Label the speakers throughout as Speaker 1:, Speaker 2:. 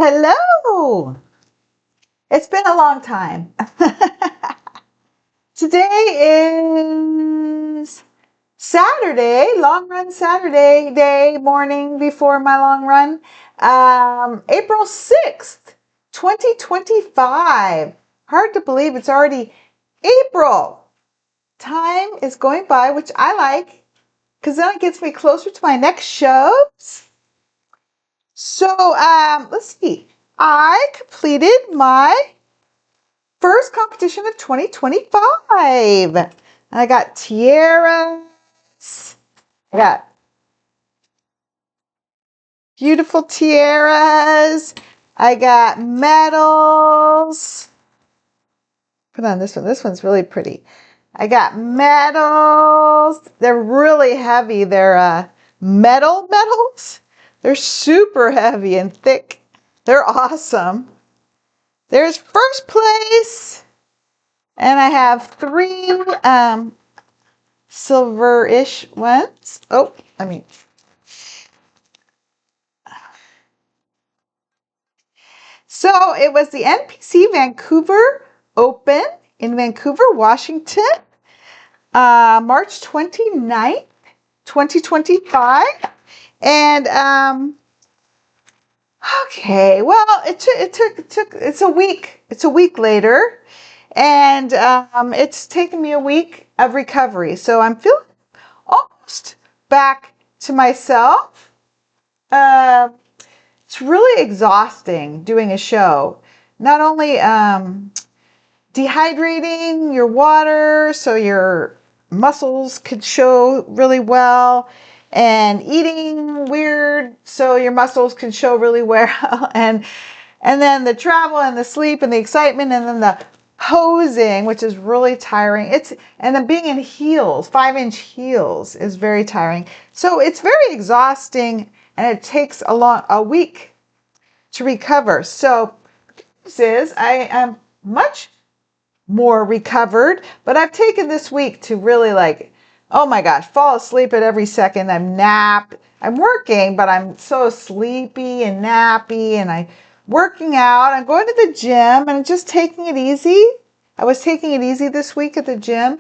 Speaker 1: Hello! It's been a long time. Today is Saturday, long run Saturday day, morning before my long run. April 6th, 2025. Hard to believe it's already April. Time is going by, which I like because then it gets me closer to my next shows. So, let's see. I completed my first competition of 2025. And I got tiaras. I got beautiful tiaras. I got medals. Put on this one. This one's really pretty. I got medals. They're really heavy. They're metal medals. They're super heavy and thick. They're awesome. There's first place. And I have three silver-ish ones. So it was the NPC Vancouver Open in Vancouver, Washington, March 29th, 2025. And okay, well, it's a week. It's a week later, and it's taken me a week of recovery. So I'm feeling almost back to myself. It's really exhausting doing a show. Not only dehydrating your water so your muscles could show really well, and eating weird so your muscles can show really well, and then the travel and the sleep and the excitement, and then the posing, which is really tiring. And then being in heels, 5-inch heels, is very tiring. So it's very exhausting, and it takes a week to recover. So this is I am much more recovered, but I've taken this week to really oh my gosh, fall asleep at every second. I'm napped. I'm working, but I'm so sleepy and nappy, and I'm working out. I'm going to the gym and just taking it easy. I was taking it easy this week at the gym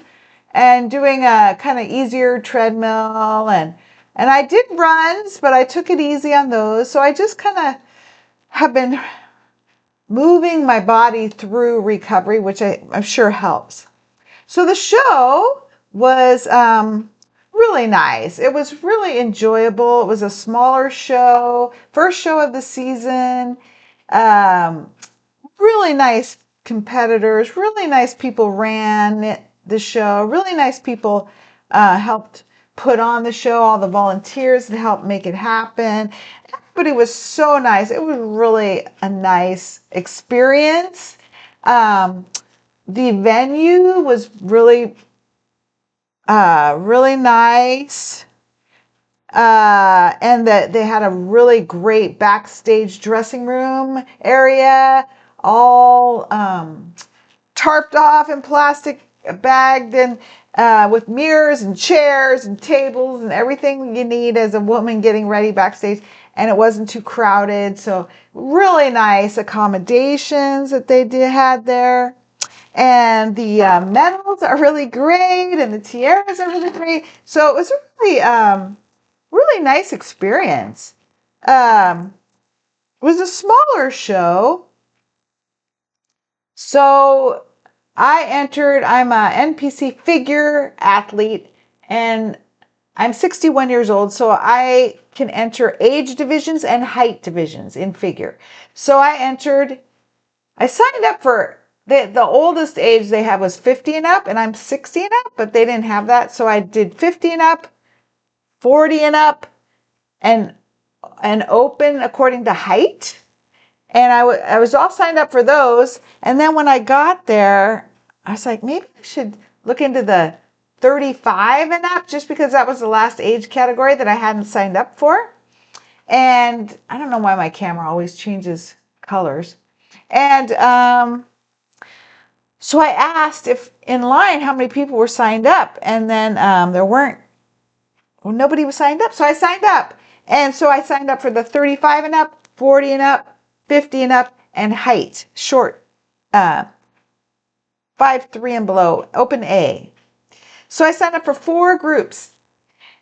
Speaker 1: and doing a kind of easier treadmill, and I did runs, but I took it easy on those. So I just kind of have been moving my body through recovery, which I'm sure helps. So the show was really nice. It was really enjoyable. It was a smaller show, first show of the season. Really nice competitors, really nice people ran the show, really nice people helped put on the show, all the volunteers that helped make it happen. Everybody was so nice. It was really a nice experience. The venue was really nice. And that they had a really great backstage dressing room area, all tarped off and plastic bagged, and with mirrors and chairs and tables and everything you need as a woman getting ready backstage. And it wasn't too crowded. So really nice accommodations that they had there. And the medals are really great, and the tiaras are really great. So it was a really nice experience. It was a smaller show. So I'm a NPC Figure athlete, and I'm 61 years old, so I can enter age divisions and height divisions in figure. So I signed up for the oldest age they had was 50 and up, and I'm 60 and up, but they didn't have that. So I did 50 and up, 40 and up, and open according to height. And I was all signed up for those. And then when I got there, I was like, maybe I should look into the 35 and up, just because that was the last age category that I hadn't signed up for. And I don't know why my camera always changes colors. And so I asked if in line how many people were signed up, and then nobody was signed up. So I signed up. And so I signed up for the 35 and up, 40 and up, 50 and up, and height, short, 5'3" and below, open A. So I signed up for 4 groups,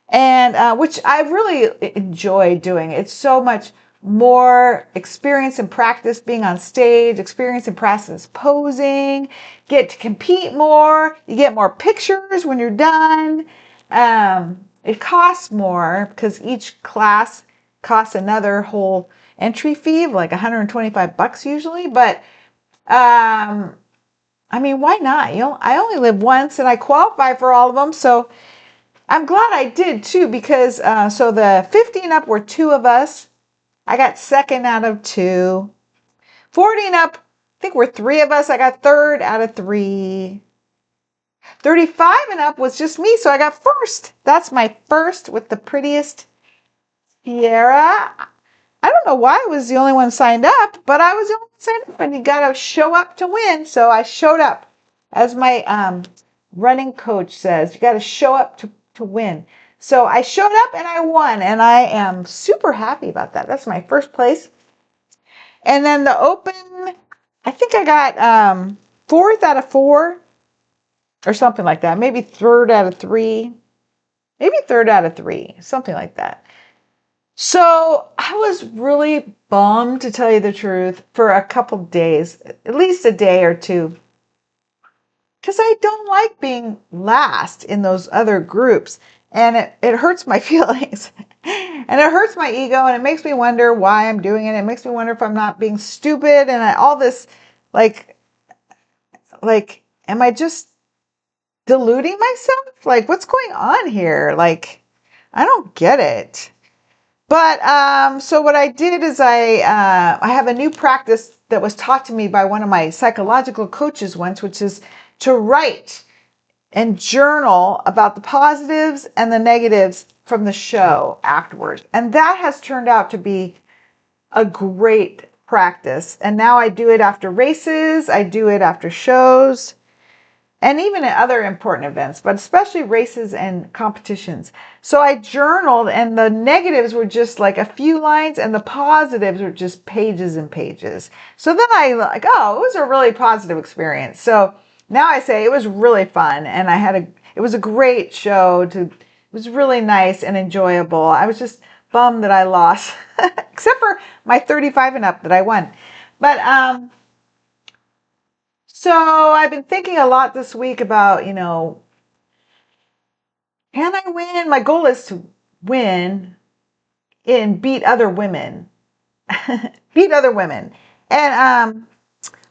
Speaker 1: and which I really enjoy doing. It's so much more experience and practice being on stage, experience and practice posing, get to compete more, you get more pictures when you're done. It costs more because each class costs another whole entry fee of like $125 usually, but I mean, why not? You know, I only live once and I qualify for all of them, so I'm glad I did too, because so the 50 and up were 2 of us. I got second out of 2. 40 and up, I think we're 3 of us. I got third out of 3. 35 and up was just me, so I got first. That's my first with the prettiest tiara. I don't know why I was the only one signed up, but I was the only one signed up, and you got to show up to win. So I showed up. As my running coach says, you got to show up to win. So I showed up and I won, and I am super happy about that. That's my first place. And then the open, I think I got 4th out of 4 or something like that. Maybe 3rd out of 3. Maybe 3rd out of 3, something like that. So I was really bummed, to tell you the truth, for a couple days, at least a day or 2. Because I don't like being last in those other groups, and it hurts my feelings, and it hurts my ego, and it makes me wonder why I'm doing it. It makes me wonder if I'm not being stupid, and all this, like, am I just deluding myself? Like, what's going on here? Like, I don't get it. But so what I did is I have a new practice that was taught to me by one of my psychological coaches once, which is to write and journal about the positives and the negatives from the show afterwards. And that has turned out to be a great practice. And now I do it after races, I do it after shows, and even at other important events, but especially races and competitions. So I journaled, and the negatives were just like a few lines, and the positives were just pages and pages. So then I like, oh, it was a really positive experience. So now I say it was really fun, and it was a great show. It was really nice and enjoyable. I was just bummed that I lost, except for my 35 and up that I won. But so I've been thinking a lot this week about, can I win? My goal is to win and beat other women. Beat other women. And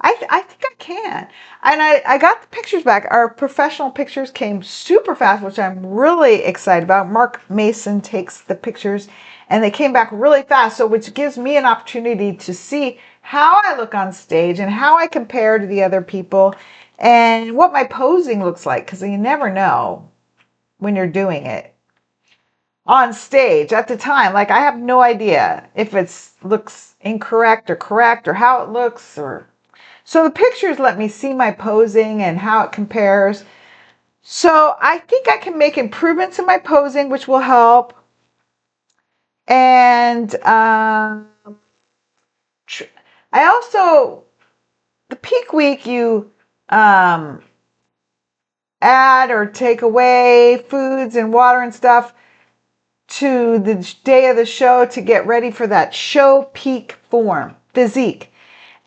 Speaker 1: I think I can. And I got the pictures back. Our professional pictures came super fast, which I'm really excited about. Mark Mason takes the pictures, and they came back really fast, so which gives me an opportunity to see how I look on stage and how I compare to the other people and what my posing looks like, because you never know when you're doing it on stage at the time. Like, I have no idea if it looks incorrect or correct, or how it looks, or so the pictures let me see my posing and how it compares. So I think I can make improvements in my posing, which will help. And I also, the peak week, you add or take away foods and water and stuff to the day of the show to get ready for that show peak form, physique.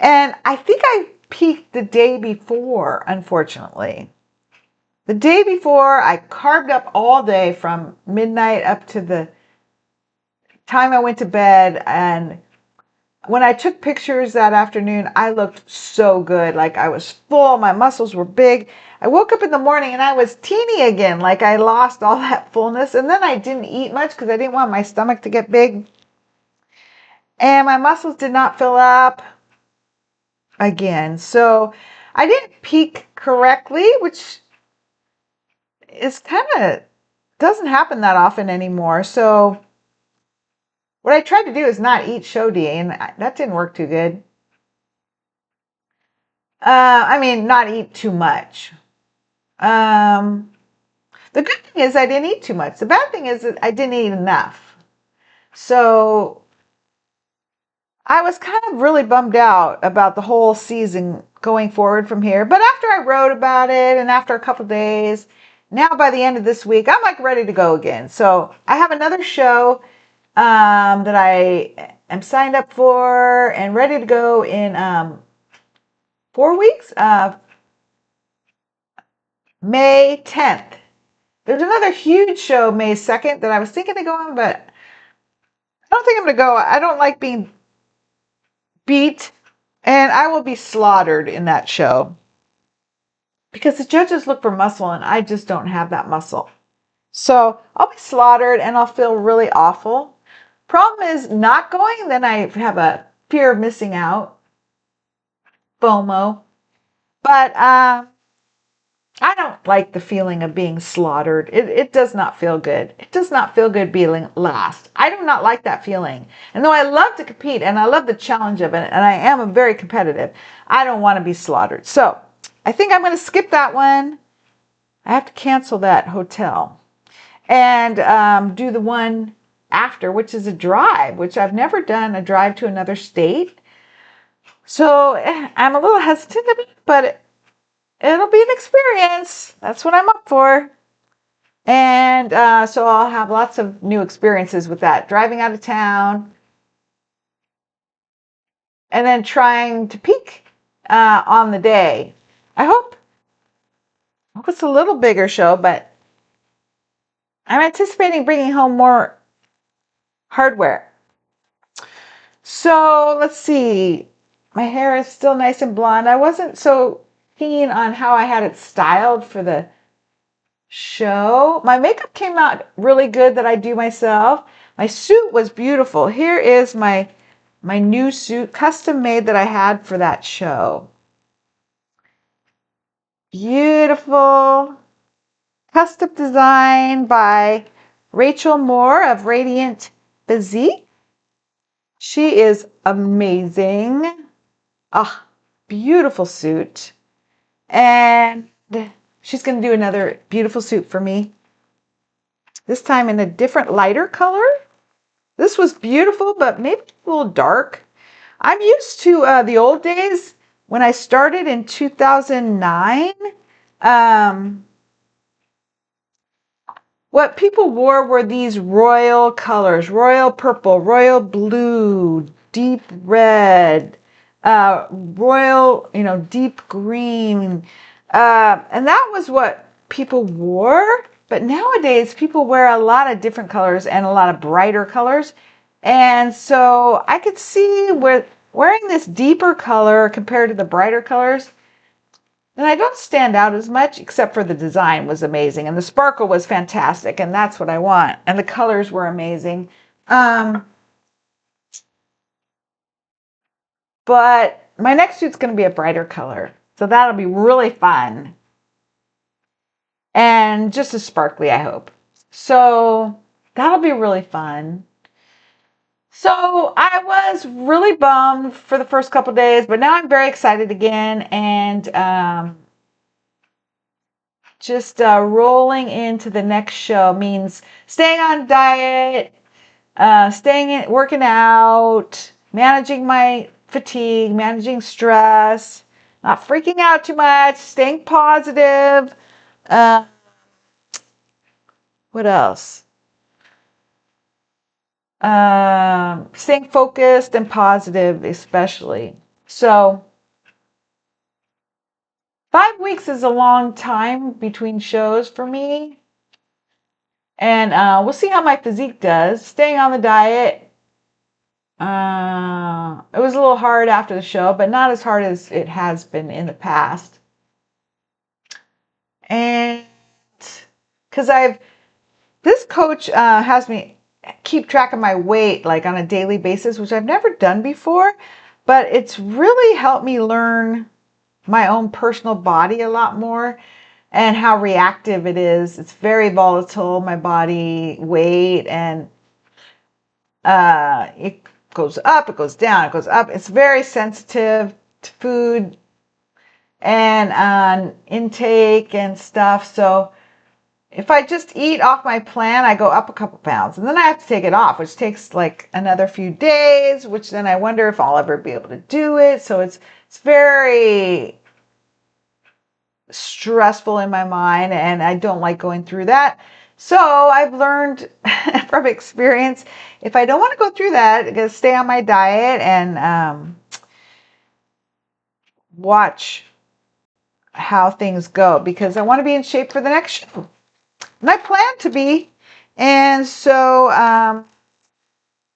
Speaker 1: And I think I peaked the day before, unfortunately. The day before, I carved up all day from midnight up to the time I went to bed. And when I took pictures that afternoon, I looked so good. Like, I was full, my muscles were big. I woke up in the morning and I was teeny again, like I lost all that fullness. And then I didn't eat much because I didn't want my stomach to get big. And my muscles did not fill up again. So I didn't peak correctly, which is doesn't happen that often anymore. So what I tried to do is not eat show day, and that didn't work too good. I mean, not eat too much. The good thing is I didn't eat too much. The bad thing is that I didn't eat enough. So I was kind of really bummed out about the whole season going forward from here. But after I wrote about it and after a couple days, now by the end of this week, I'm like ready to go again. So I have another show that I am signed up for and ready to go in 4 weeks. May 10th. There's another huge show May 2nd that I was thinking of going, but I don't think I'm going to go. I don't like being beat, and I will be slaughtered in that show because the judges look for muscle and I just don't have that muscle. So I'll be slaughtered and I'll feel really awful. Problem is not going, then I have a fear of missing out, FOMO. But I don't like the feeling of being slaughtered. It does not feel good. It does not feel good being last. I do not like that feeling. And though I love to compete and I love the challenge of it, and I am very competitive, I don't want to be slaughtered. So I think I'm going to skip that one. I have to cancel that hotel and do the one after, which is a drive, which I've never done, a drive to another state. So I'm a little hesitant of it, but it'll be an experience. That's what I'm up for. And so I'll have lots of new experiences with that. Driving out of town and then trying to peak on the day. I hope it's a little bigger show, but I'm anticipating bringing home more hardware. So let's see. My hair is still nice and blonde. I wasn't so keen on how I had it styled for the show. My makeup came out really good that I do myself. My suit was beautiful. Here is my new suit, custom made, that I had for that show. Beautiful. Custom design by Rachel Moore of Radiant Physique. She is amazing. Ah, beautiful suit. And she's going to do another beautiful suit for me. This time in a different, lighter color. This was beautiful, but maybe a little dark. I'm used to the old days when I started in 2009. What people wore were these royal colors: royal purple, royal blue, deep red, royal, deep green. And that was what people wore. But nowadays, people wear a lot of different colors and a lot of brighter colors. And so I could see wearing this deeper color compared to the brighter colors, and I don't stand out as much, except for the design was amazing. And the sparkle was fantastic. And that's what I want. And the colors were amazing. But my next suit's going to be a brighter color. So that'll be really fun. And just as sparkly, I hope. So that'll be really fun. So I was really bummed for the first couple days, but now I'm very excited again, and just rolling into the next show means staying on diet, working out, managing my fatigue, managing stress, not freaking out too much, staying positive. What else? Staying focused and positive, especially. So 5 weeks is a long time between shows for me. And we'll see how my physique does. Staying on the diet. It was a little hard after the show, but not as hard as it has been in the past. And because this coach has me keep track of my weight like on a daily basis, which I've never done before, but it's really helped me learn my own personal body a lot more and how reactive it is. It's very volatile, my body weight, and it goes up, it goes down, it goes up. It's very sensitive to food and on intake and stuff. So if I just eat off my plan, I go up a couple pounds, and then I have to take it off, which takes like another few days, which then I wonder if I'll ever be able to do it. So it's very stressful in my mind, and I don't like going through that. So I've learned from experience, if I don't want to go through that, I gotta stay on my diet and watch how things go, because I want to be in shape for the next show. And I plan to be. And so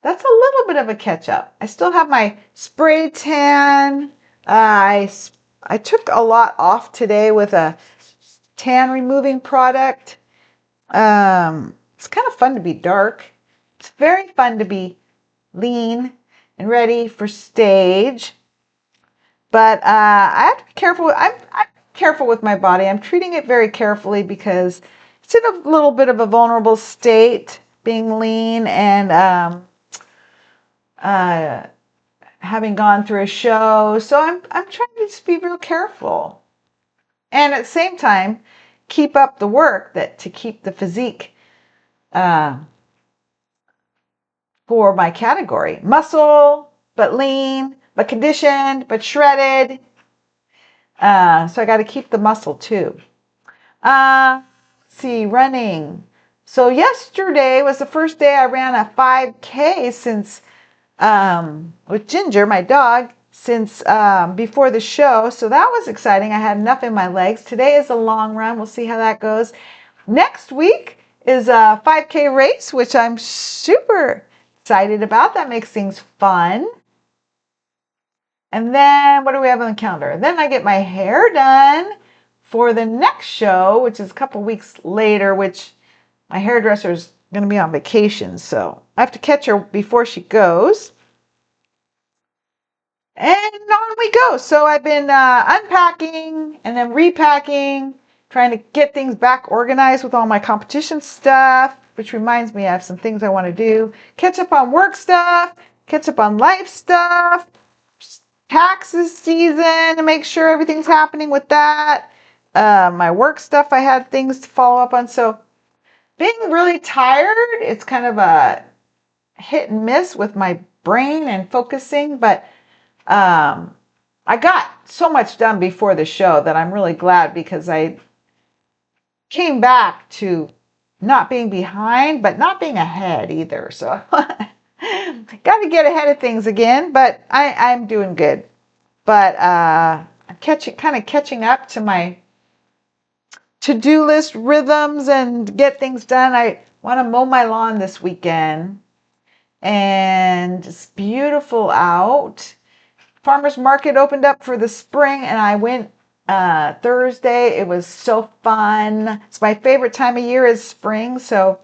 Speaker 1: that's a little bit of a catch up. I still have my spray tan. I took a lot off today with a tan removing product. It's kind of fun to be dark. It's very fun to be lean and ready for stage. But I have to be careful. I'm careful with my body. I'm treating it very carefully because it's in a little bit of a vulnerable state, being lean and having gone through a show. So I'm trying to just be real careful, and at the same time keep up the work to keep the physique for my category. Muscle, but lean, but conditioned, but shredded. So I got to keep the muscle too. Let's see, running. So yesterday was the first day I ran a 5K since with Ginger, my dog, since before the show. So that was exciting. I had enough in my legs. Today is a long run. We'll see how that goes. Next week is a 5K race, which I'm super excited about. That makes things fun. And then what do we have on the calendar? Then I get my hair done for the next show, which is a couple weeks later, which my hairdresser is going to be on vacation. So I have to catch her before she goes. And on we go. So I've been unpacking and then repacking, trying to get things back organized with all my competition stuff, which reminds me I have some things I want to do. Catch up on work stuff, catch up on life stuff, taxes season to make sure everything's happening with that. My work stuff, I had things to follow up on. So being really tired, it's kind of a hit and miss with my brain and focusing, but I got so much done before the show that I'm really glad, because I came back to not being behind, but not being ahead either. So got to get ahead of things again, but I'm doing good. But I'm catching up to my to-do list rhythms and get things done. I want to mow my lawn this weekend, and it's beautiful out. Farmers market opened up for the spring, and I went Thursday. It was so fun. It's my favorite time of year is spring. So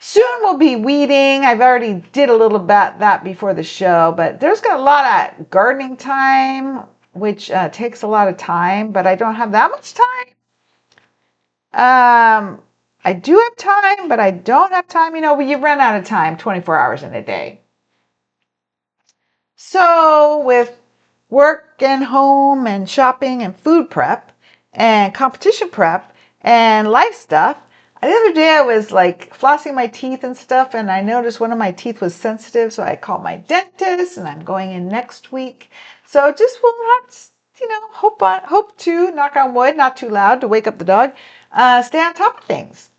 Speaker 1: soon we'll be weeding. I've already did a little bit that before the show, but there's got a lot of gardening time, which takes a lot of time, but I don't have that much time. I do have time, but I don't have time. You know, you run out of time 24 hours in a day. So with work and home and shopping and food prep and competition prep and life stuff, the other day I was like flossing my teeth and stuff, and I noticed one of my teeth was sensitive, so I called my dentist, and I'm going in next week. So just we'll have to, hope to, knock on wood, not too loud to wake up the dog, stay on top of things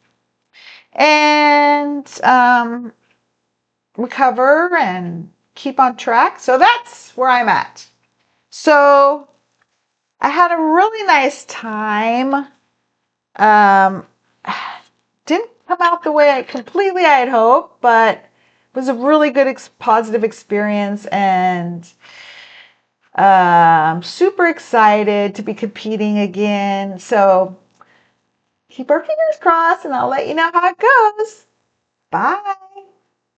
Speaker 1: and recover and keep on track. So that's where I'm at. So I had a really nice time. Didn't come out the way I had hoped, but it was a really good positive experience, and I'm super excited to be competing again. So keep our fingers crossed, and I'll let you know how it goes. Bye.